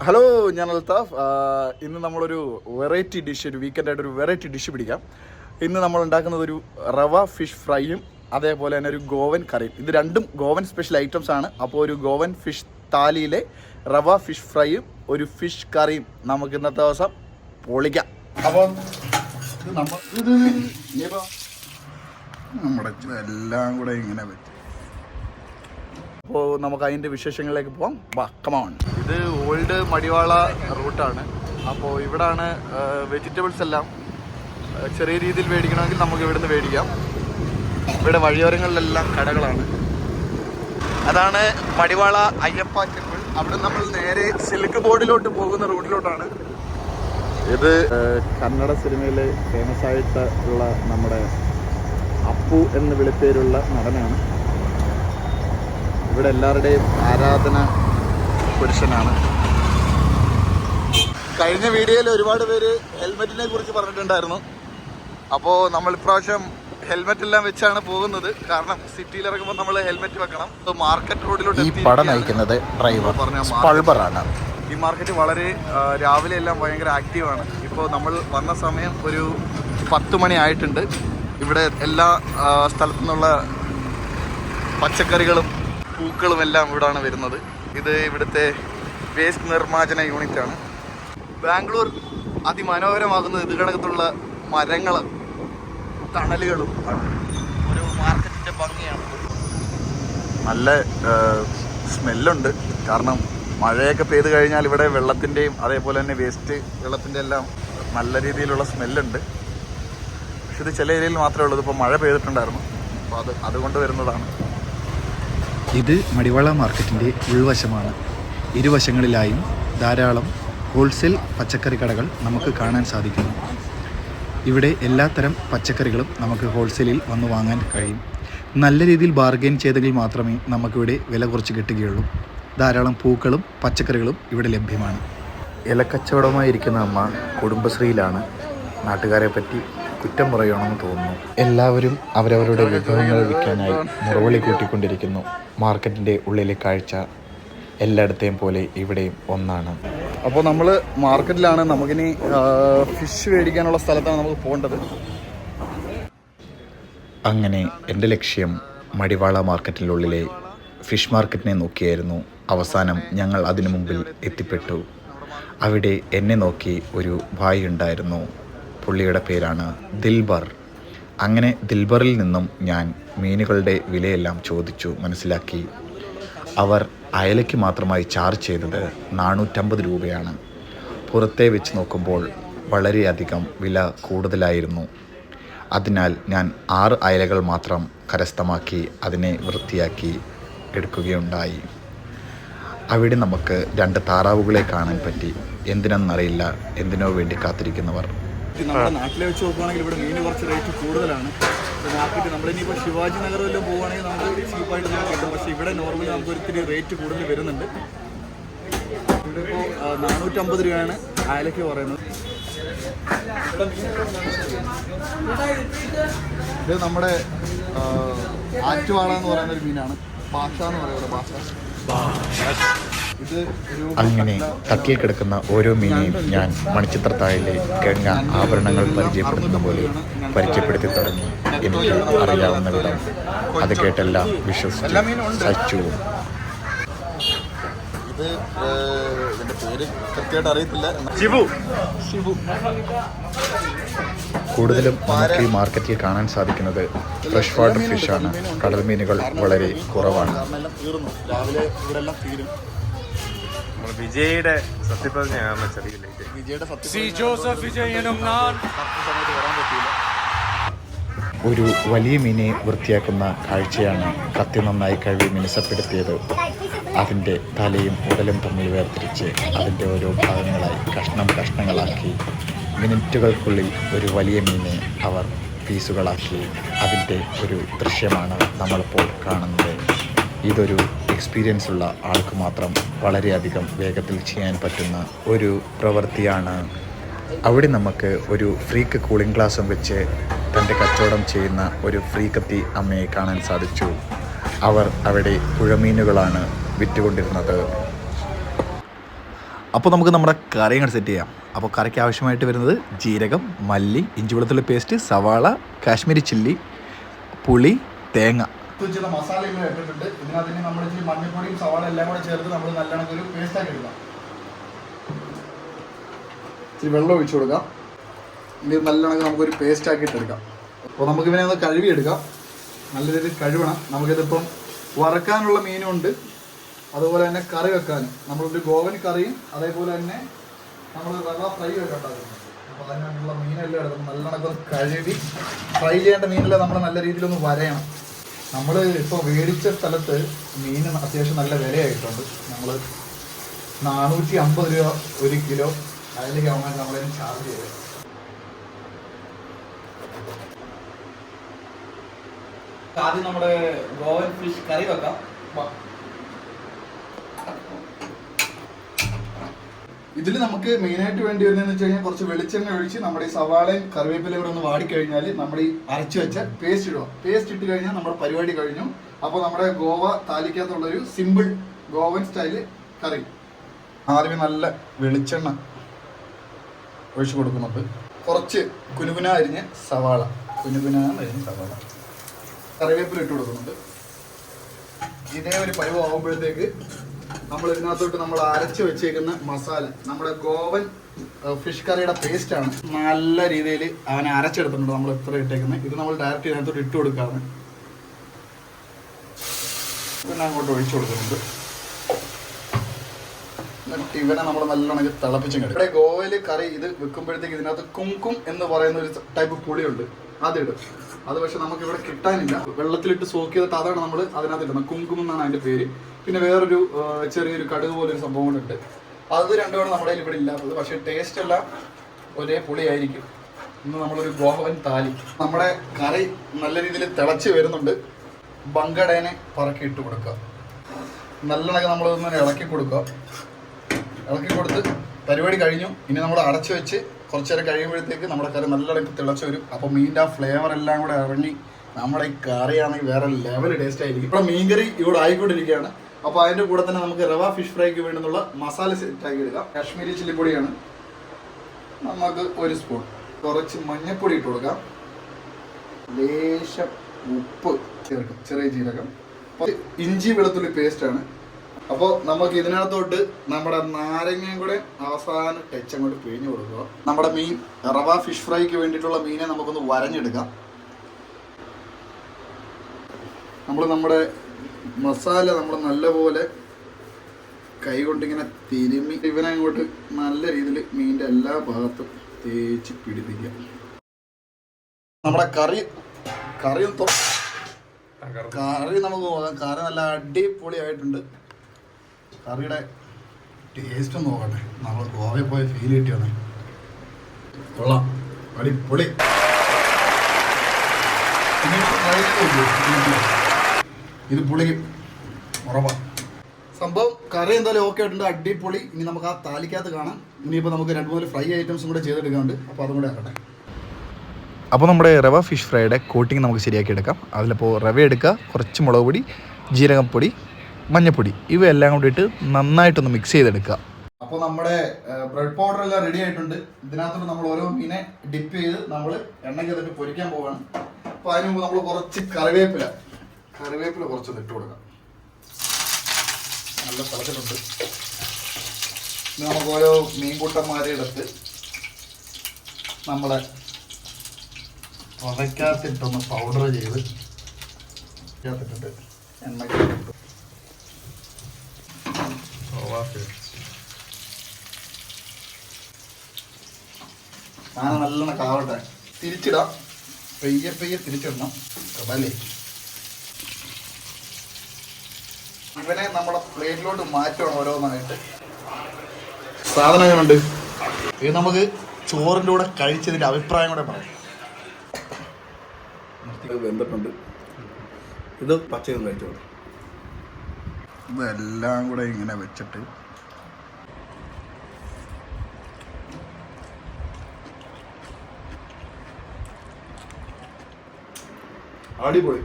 Hello, ഞാൻ അൽത്താഫ്. ഇന്ന് നമ്മളൊരു വെറൈറ്റി ഡിഷ്, ഒരു വീക്കെൻഡായിട്ടൊരു വെറൈറ്റി ഡിഷ് പിടിക്കാം. ഇന്ന് നമ്മൾ ഉണ്ടാക്കുന്നത് ഒരു റവ ഫിഷ് ഫ്രൈയും അതേപോലെ തന്നെ ഒരു ഗോവൻ കറിയും. ഇത് രണ്ടും ഗോവൻ സ്പെഷ്യൽ ഐറ്റംസ് ആണ്. അപ്പോൾ ഒരു ഗോവൻ ഫിഷ് താലിയിലെ റവ ഫിഷ് ഫ്രൈയും ഒരു ഫിഷ് കറിയും നമുക്ക് ഇന്നത്തെ ദിവസം പൊളിക്കാം. അപ്പോൾ നമ്മുടെ എല്ലാം കൂടെ ഇങ്ങനെ പറ്റും. അപ്പോൾ നമുക്ക് അതിൻ്റെ വിശേഷങ്ങളിലേക്ക് പോകാം. വാ, കമോൺ. ഇത് ഓൾഡ് മടിവാള റൂട്ടാണ്. അപ്പോൾ ഇവിടാണ് വെജിറ്റബിൾസ് എല്ലാം ചെറിയ രീതിയിൽ മേടിക്കണമെങ്കിൽ നമുക്ക് ഇവിടുന്ന് മേടിക്കാം. ഇവിടെ വഴിയോരങ്ങളിലെല്ലാം കടകളാണ്. അതാണ് മടിവാള അയ്യപ്പ ടെമ്പിൾ. അവിടെ നമ്മൾ നേരെ സിൽക്ക് ബോർഡിലോട്ട് പോകുന്ന റൂട്ടിലോട്ടാണ്. ഇത് കന്നഡ സിനിമയിൽ ഫേമസ് ആയിട്ടുള്ള നമ്മുടെ അപ്പു എന്ന് വിളിപ്പേരുള്ള നടനാണ്. ഇവിടെ എല്ലാവരുടെയും ആരാധന പുരുഷനാണ്. കഴിഞ്ഞ വീഡിയോയിൽ ഒരുപാട് പേര് ഹെൽമെറ്റിനെ കുറിച്ച് പറഞ്ഞിട്ടുണ്ടായിരുന്നു. അപ്പോൾ നമ്മൾ ഇപ്രാവശ്യം ഹെൽമെറ്റ് എല്ലാം വെച്ചാണ് പോകുന്നത്. കാരണം സിറ്റിയിൽ ഇറങ്ങുമ്പോൾ നമ്മൾ ഹെൽമെറ്റ് വെക്കണം. മാർക്കറ്റ് റോഡിലോട്ട് ഈ പടം നയിക്കുന്നത് ഡ്രൈവർ സ്പൾബറാണ്. ഈ മാർക്കറ്റ് വളരെ രാവിലെ എല്ലാം ഭയങ്കര ആക്റ്റീവാണ്. ഇപ്പോൾ നമ്മൾ വന്ന സമയം ഒരു 10 മണി ആയിട്ടുണ്ട്. ഇവിടെ എല്ലാ സ്ഥലത്തു നിന്നുള്ള പച്ചക്കറികളും പൂക്കളും എല്ലാം ഇവിടാണ് വരുന്നത്. ഇത് ഇവിടുത്തെ വേസ്റ്റ് നിർമ്മാർജ്ജന യൂണിറ്റാണ്. ബാംഗ്ലൂർ അതിമനോഹരമാകുന്നത് ഇത് കണക്കത്തുള്ള മരങ്ങളും തണലുകളും ഒരു മാർക്കറ്റിൻ്റെ ഭംഗിയാണ്. നല്ല സ്മെല്ലുണ്ട്. കാരണം മഴയൊക്കെ പെയ്ത് കഴിഞ്ഞാൽ ഇവിടെ വെള്ളത്തിൻ്റെയും അതേപോലെ തന്നെ വേസ്റ്റ് വെള്ളത്തിൻ്റെ എല്ലാം നല്ല രീതിയിലുള്ള സ്മെല്ലുണ്ട്. പക്ഷെ ഇത് ചില ഏരിയയിൽ മാത്രമേ ഉള്ളൂ. ഇപ്പോൾ മഴ പെയ്തിട്ടുണ്ടായിരുന്നു. അപ്പോൾ അതുകൊണ്ട് വരുന്നതാണ്. ഇത് മടിവാള മാർക്കറ്റിൻ്റെ ഉൾവശമാണ്. ഇരുവശങ്ങളിലായും ധാരാളം ഹോൾസെയിൽ പച്ചക്കറി കടകൾ നമുക്ക് കാണാൻ സാധിക്കുന്നു. ഇവിടെ എല്ലാത്തരം പച്ചക്കറികളും നമുക്ക് ഹോൾസെയിലിൽ വന്ന് വാങ്ങാൻ കഴിയും. നല്ല രീതിയിൽ ബാർഗെയിൻ ചെയ്തെങ്കിൽ മാത്രമേ നമുക്കിവിടെ വില കുറച്ച് കിട്ടുകയുള്ളൂ. ധാരാളം പൂക്കളും പച്ചക്കറികളും ഇവിടെ ലഭ്യമാണ്. ഇലക്കച്ചവടമായിരിക്കുന്ന അമ്മ കുടുംബശ്രീയിലാണ്. നാട്ടുകാരെ പറ്റി കുറ്റം പറയണമെന്ന് തോന്നുന്നു. എല്ലാവരും അവരവരുടെ വിഭവങ്ങൾ വിൽക്കാനായി മുറവിളി കൂട്ടിക്കൊണ്ടിരിക്കുന്നു. മാർക്കറ്റിൻ്റെ ഉള്ളിലെ കാഴ്ച എല്ലായിടത്തെയും പോലെ ഇവിടെയും ഒന്നാണ്. അപ്പോൾ നമ്മൾ മാർക്കറ്റിലാണ്. നമുക്കിനി ഫിഷ് മേടിക്കാനുള്ള സ്ഥലത്താണ് നമുക്ക് പോകേണ്ടത്. അങ്ങനെ എൻ്റെ ലക്ഷ്യം മടിവാള മാർക്കറ്റിനുള്ളിലെ ഫിഷ് മാർക്കറ്റിനെ നോക്കിയായിരുന്നു. അവസാനം ഞങ്ങൾ അതിനു മുമ്പിൽ എത്തിപ്പെട്ടു. അവിടെ എന്നെ നോക്കി ഒരു ഭായി ഉണ്ടായിരുന്നു. പുള്ളിയുടെ പേരാണ് ദിൽബർ. അങ്ങനെ ദിൽബറിൽ നിന്നും ഞാൻ മീനുകളുടെ വിലയെല്ലാം ചോദിച്ചു മനസ്സിലാക്കി. അവർ അയലയ്ക്ക് മാത്രമായി ചാർജ് ചെയ്തത് 450 രൂപയാണ്. പുറത്തെ വെച്ച് നോക്കുമ്പോൾ വളരെയധികം വില കൂടുതലായിരുന്നു. അതിനാൽ ഞാൻ 6 അയലകൾ മാത്രം കരസ്ഥമാക്കി അതിനെ വൃത്തിയാക്കി എടുക്കുകയുണ്ടായി. അവിടെ നമുക്ക് 2 താറാവുകളെ കാണാൻ പറ്റി. എന്തിനെന്നറിയില്ല, എന്തിനോ വേണ്ടി കാത്തിരിക്കുന്നവർ. നമ്മുടെ നാട്ടിലെ വെച്ച് നോക്കുകയാണെങ്കിൽ ഇവിടെ മീൻ കുറച്ച് റേറ്റ് കൂടുതലാണ്. മാർക്കറ്റ് നമ്മളിനിപ്പോൾ ശിവാജി നഗറിലെല്ലാം പോകുകയാണെങ്കിൽ നമുക്ക് ചീപ്പായിട്ട് നമുക്ക് കിട്ടും. പക്ഷേ ഇവിടെ നോർമലി നമുക്ക് ഒരിത്തിരി റേറ്റ് കൂടുതൽ വരുന്നുണ്ട്. ഇവിടെ ഇപ്പോൾ 450 രൂപയാണ് അയലയ്ക്ക് പറയുന്നത്. ഇത് നമ്മുടെ ആറ്റുവാള എന്ന് പറയുന്ന ഒരു മീനാണ്. ഭാഷ എന്ന് പറയുന്നത്. ഭാഷ ഇത് അങ്ങനെ തട്ടിൽ കിടക്കുന്ന ഓരോ മീനെയും ഞാൻ മണിച്ചിത്രത്താഴിലെ ഗംഗ ആഭരണങ്ങൾ പരിചയപ്പെടുത്തുന്ന പോലെ പരിചയപ്പെടുത്തി തുടങ്ങി. എനിക്ക് അറിയാവുന്ന വിധം അത് കേട്ടെല്ലാം വിശ്വസിച്ചു സച്ചു. ഇത് ഇതിൻ്റെ പേര് കൃത്യമായിട്ട് അറിയത്തില്ല. ഷിബു. കൂടുതലും നമുക്ക് ഈ മാർക്കറ്റിൽ കാണാൻ സാധിക്കുന്നത് ഫ്രഷ് വാട്ടർ ഫിഷാണ്. കടൽ മീനുകൾ വളരെ കുറവാണ്. രാവിലെ ഇവിടെ എല്ലാം തീരും. വിജയുടെ സത്യപ്രതിജ്ഞയാണ്. വിജയുടെ ഒരു വലിയ മീനെ വൃത്തിയാക്കുന്ന കാഴ്ചയാണ് കത്തി നന്നായി കഴുകി മിനുസപ്പെടുത്തിയത്. അതിൻ്റെ തലയും ഉടലും തമ്മിൽ വേർതിരിച്ച് അതിൻ്റെ ഓരോ ഭാഗങ്ങളായി കഷ്ണങ്ങളാക്കി മിനിറ്റുകൾക്കുള്ളിൽ ഒരു വലിയ മീനെ അവർ പീസുകളാക്കി. അതിൻ്റെ ഒരു ദൃശ്യമാണ് നമ്മളിപ്പോൾ കാണുന്നത്. ഇതൊരു എക്സ്പീരിയൻസ് ഉള്ള ആൾക്ക് മാത്രം വളരെയധികം വേഗത്തിൽ ചെയ്യാൻ പറ്റുന്ന ഒരു പ്രവൃത്തിയാണ്. അവിടെ നമുക്ക് ഒരു ഫ്രീക്ക് കൂളിംഗ് ഗ്ലാസും വെച്ച് തൻ്റെ കച്ചവടം ചെയ്യുന്ന ഒരു ഫ്രീക്കത്തി അമ്മയെ കാണാൻ സാധിച്ചു. അവർ അവിടെ പുഴമീനുകളാണ് വിറ്റുകൊണ്ടിരുന്നത്. അപ്പോൾ നമുക്ക് നമ്മുടെ കറി അങ്ങോട്ട് സെറ്റ് ചെയ്യാം. അപ്പോൾ കറിക്ക് ആവശ്യമായിട്ട് വരുന്നത് ജീരകം, മല്ലി, ഇഞ്ചി വെളുത്തുള്ളി പേസ്റ്റ്, സവാള, കാശ്മീരി ചില്ലി, പുളി, തേങ്ങ. ചില മസാലകൾ ഇട്ടിട്ടുണ്ട്. ഇതിനകത്ത് നമ്മൾ ഇച്ചിരി മഞ്ഞൾപ്പൊടിയും സവാള എല്ലാം കൂടെ ചേർത്ത് നമ്മൾ നല്ലോണം ഒരു പേസ്റ്റാക്കി എടുക്കാം. ഇച്ചിരി വെള്ളം ഒഴിച്ചു കൊടുക്കാം. ഇത് നല്ലോണം നമുക്കൊരു പേസ്റ്റ് ആക്കിയിട്ട് എടുക്കാം. അപ്പോൾ നമുക്ക് ഇവനെ ഒന്ന് കഴുകിയെടുക്കാം. നല്ല രീതിയിൽ കഴുകണം. നമുക്കിതിപ്പം വറക്കാനുള്ള മീനും ഉണ്ട്, അതുപോലെ തന്നെ കറി വെക്കാനും. നമ്മളൊരു ഗോവൻ കറിയും അതേപോലെ തന്നെ നമ്മൾ റവ ഫ്രൈ ഒക്കെ ഉണ്ടാക്കുന്നുണ്ട്. അപ്പോൾ അതിനുള്ള മീനെല്ലാം എടുക്കണം. നല്ലോണം കഴുകി ഫ്രൈ ചെയ്യേണ്ട മീനെല്ലാം നമ്മൾ നല്ല രീതിയിലൊന്ന് വരയണം. നമ്മൾ ഇപ്പോൾ മേടിച്ച സ്ഥലത്ത് മീൻ അത്യാവശ്യം നല്ല വിലയായിട്ടുണ്ട്. നമ്മൾ 450 രൂപ 1 കിലോ അതിലേക്ക് ആവുമ്പോൾ നമ്മളതിന് ചാർജ് ചെയ്തത്. ആദ്യം നമ്മുടെ ഗോവൻ ഫിഷ് കറി വെക്കാം. ഇതിൽ നമുക്ക് മെയിനായിട്ട് വേണ്ടി വരുന്നതെന്ന് വെച്ച് കഴിഞ്ഞാൽ കുറച്ച് വെളിച്ചെണ്ണ ഒഴിച്ച് നമ്മുടെ ഈ സവാളയും കറിവേപ്പിലയും കൂടെ ഒന്ന് വാടിക്കഴിഞ്ഞാൽ നമ്മുടെ ഈ അരച്ചു വെച്ച പേസ്റ്റ് ഇടുക. പേസ്റ്റ് ഇട്ട് കഴിഞ്ഞാൽ നമ്മുടെ പരിപാടി കഴിഞ്ഞു. അപ്പോൾ നമ്മുടെ ഗോവ താലിക്കകത്തുള്ളൊരു സിമ്പിൾ ഗോവൻ സ്റ്റൈല് കറി. ആദ്യമേ നല്ല വെളിച്ചെണ്ണ ഒഴിച്ച് കൊടുക്കുന്നുണ്ട്. കുറച്ച് കുനുകുന അരിഞ്ഞ് സവാള, കറിവേപ്പില ഇട്ട് കൊടുക്കുന്നുണ്ട്. ഇതേ ഒരു പരുവാകുമ്പോഴത്തേക്ക് നമ്മൾ ഇതിനകത്തോട്ട് നമ്മൾ അരച്ച് വെച്ചേക്കുന്ന മസാല, നമ്മുടെ ഗോവൻ ഫിഷ് കറിയുടെ പേസ്റ്റാണ്. നല്ല രീതിയിൽ അവനെ അരച്ചെടുത്തിട്ടുണ്ട്. നമ്മൾ എത്ര ഇട്ടേക്കുന്നത് ഇത് നമ്മൾ ഡയറക്റ്റ് ഇതിനകത്തോട്ട് ഇട്ട് കൊടുക്കാറ്. പിന്നെ അങ്ങോട്ട് ഒഴിച്ചു കൊടുക്കുന്നുണ്ട്. എന്നിട്ട് ഇവനെ നമ്മൾ നല്ലോണം തിളപ്പിച്ചും കിട്ടും. ഇവിടെ ഗോവയിൽ കറി ഇത് വെക്കുമ്പോഴത്തേക്ക് ഇതിനകത്ത് കുംകും എന്ന് പറയുന്ന ഒരു ടൈപ്പ് പുളിയുണ്ട്, അതിടും. അത് പക്ഷെ നമുക്ക് ഇവിടെ കിട്ടാനില്ല. വെള്ളത്തിലിട്ട് സോക്ക് ചെയ്തിട്ട് അതാണ് നമ്മൾ അതിനകത്ത് ഇടുന്നത്. കുംകും എന്നാണ് അതിൻ്റെ പേര്. പിന്നെ വേറൊരു ചെറിയൊരു കടുക് പോലൊരു സംഭവം കൊണ്ടുണ്ട്. അത് രണ്ടുമാണ് നമ്മുടെ കയ്യിൽ ഇവിടെ ഇല്ലാത്തത്. പക്ഷേ ടേസ്റ്റ് എല്ലാം ഒരേ പുളിയായിരിക്കും. ഇന്ന് നമ്മളൊരു ഗോവൻ താലി. നമ്മുടെ കറി നല്ല രീതിയിൽ തിളച്ച് വരുന്നുണ്ട്. ബങ്കടേനെ പറക്കി ഇട്ട് കൊടുക്കുക. നല്ലോണം നമ്മളൊന്ന് ഇളക്കി കൊടുക്കുക. ഇളക്കി കൊടുത്ത് പരിപാടി കഴിഞ്ഞു. ഇനി നമ്മൾ അടച്ചു വെച്ച് കുറച്ച് നേരം കഴിയുമ്പോഴത്തേക്ക് നമ്മുടെ കറി നല്ലോണം തിളച്ച് വരും. അപ്പോൾ മീനിൻ്റെ ആ ഫ്ലേവർ എല്ലാം കൂടെ ഇറങ്ങി നമ്മുടെ ഈ കറിയാണെങ്കിൽ വേറെ ലെവൽ ടേസ്റ്റ് ആയിരിക്കും. ഇപ്പോൾ മീൻകറി ഇവിടെ ആയിക്കൊണ്ടിരിക്കുകയാണ്. അപ്പോൾ അതിൻ്റെ കൂടെ തന്നെ നമുക്ക് റവ ഫിഷ് ഫ്രൈക്ക് വേണ്ടുന്നുള്ള മസാല സെറ്റാക്കി എടുക്കാം. കാശ്മീരി ചില്ലിപ്പൊടിയാണ്. നമുക്ക് 1 സ്പൂൺ. കുറച്ച് മഞ്ഞൾപ്പൊടി ഇട്ട് കൊടുക്കാം. ലേശം ഉപ്പ് ചേർക്കും, ചെറിയ ജീരകം. ഇഞ്ചി വെളുത്തുള്ളി പേസ്റ്റാണ്. അപ്പോൾ നമുക്ക് ഇതിനകത്തോട്ട് നമ്മുടെ നാരങ്ങയും കൂടെ അവസാനം ടച്ച് അങ്ങോട്ട് പിഴിഞ്ഞു കൊടുക്കുക. നമ്മുടെ മീൻ റവ ഫിഷ് ഫ്രൈക്ക് വേണ്ടിയിട്ടുള്ള മീനെ നമുക്കൊന്ന് വരഞ്ഞെടുക്കാം. നമ്മുടെ മസാല നമ്മൾ നല്ലപോലെ കൈ കൊണ്ടിങ്ങനെ തിരുമ്മി ഇവനെ അങ്ങോട്ട് നല്ല രീതിയിൽ മീനിൻ്റെ എല്ലാ ഭാഗത്തും തേച്ച് പിടിപ്പിക്കുക. നമ്മുടെ കറി നമുക്ക് നോക്കാം. കറി നല്ല അടിപൊളിയായിട്ടുണ്ട്. കറിയുടെ ടേസ്റ്റ് നോക്കട്ടെ. നമ്മൾ ഗോവയിൽ പോയി ഫീൽ കിട്ടിയാണ്. കൊള്ളാം, അടിപൊളി. ഇത് പുളിക്കും ഉറപ്പാണ്. സംഭവം കറി എന്തായാലും ഓക്കെ ആയിട്ടുണ്ട്, അടിപൊളി. ഇനി നമുക്ക് ആ താലിക്കകത്ത് കാണാം. ഇനിയിപ്പോൾ നമുക്ക് 2-3 ഫ്രൈ ഐറ്റംസും കൂടെ ചെയ്തെടുക്കാനുണ്ട്. അപ്പോൾ അതും കൂടെ ആക്കട്ടെ. അപ്പോൾ നമ്മുടെ റവ ഫിഷ് ഫ്രൈയുടെ കോട്ടിങ് നമുക്ക് ശരിയാക്കി എടുക്കാം. അതിലിപ്പോൾ റവ എടുക്കുക, കുറച്ച് മുളക് പൊടി, ജീരകപ്പൊടി, മഞ്ഞൾപ്പൊടി, ഇവയെല്ലാം കൂടി ഇട്ട് നന്നായിട്ടൊന്ന് മിക്സ് ചെയ്തെടുക്കുക. അപ്പോൾ നമ്മുടെ ബ്രെഡ് പൗഡർ എല്ലാം റെഡി ആയിട്ടുണ്ട്. ഇതിനകത്തോട്ട് നമ്മൾ ഓരോ മീനെ ഡിപ്പ് ചെയ്ത് നമ്മൾ എണ്ണയ്ക്കകത്തിട്ട് പൊരിക്കാൻ പോവുകയാണ്. അപ്പോൾ അതിന് മുമ്പ് നമ്മൾ കുറച്ച് കറിവേപ്പില കുറച്ചൊന്ന് ഇട്ട് കൊടുക്കാം. നല്ല തിളച്ചിട്ടുണ്ട്. ഇനി നമുക്ക് ഓരോ മീൻകൂട്ടന്മാരെ എടുത്ത് നമ്മളെ പുതയ്ക്കകത്തിട്ടൊന്ന് പൗഡർ ചെയ്ത് ചേർത്തിട്ടുണ്ട്. എണ്ണയ്ക്കകത്തിട്ട് സാധനം നല്ലോണം കാവട്ടെ. തിരിച്ചിടാം, പെയ്യെ തിരിച്ചിടണം. അതല്ലേ ഇവനെ നമ്മുടെ പ്ലേറ്റിലോട്ട് മാറ്റണം ഓരോന്നായിട്ട്. സാധനം എങ്ങനെയുണ്ട്? ഇത് നമുക്ക് ചോറിൻ്റെ കൂടെ കഴിച്ചതിൻ്റെ അഭിപ്രായം കൂടെ പറയാം. ഇത് വെന്തിട്ടുണ്ട്. ഇത് പച്ചയൊന്നും കഴിച്ചോളൂ. ഇതെല്ലാം കൂടെ ഇങ്ങനെ വെച്ചിട്ട് അടിപൊളി.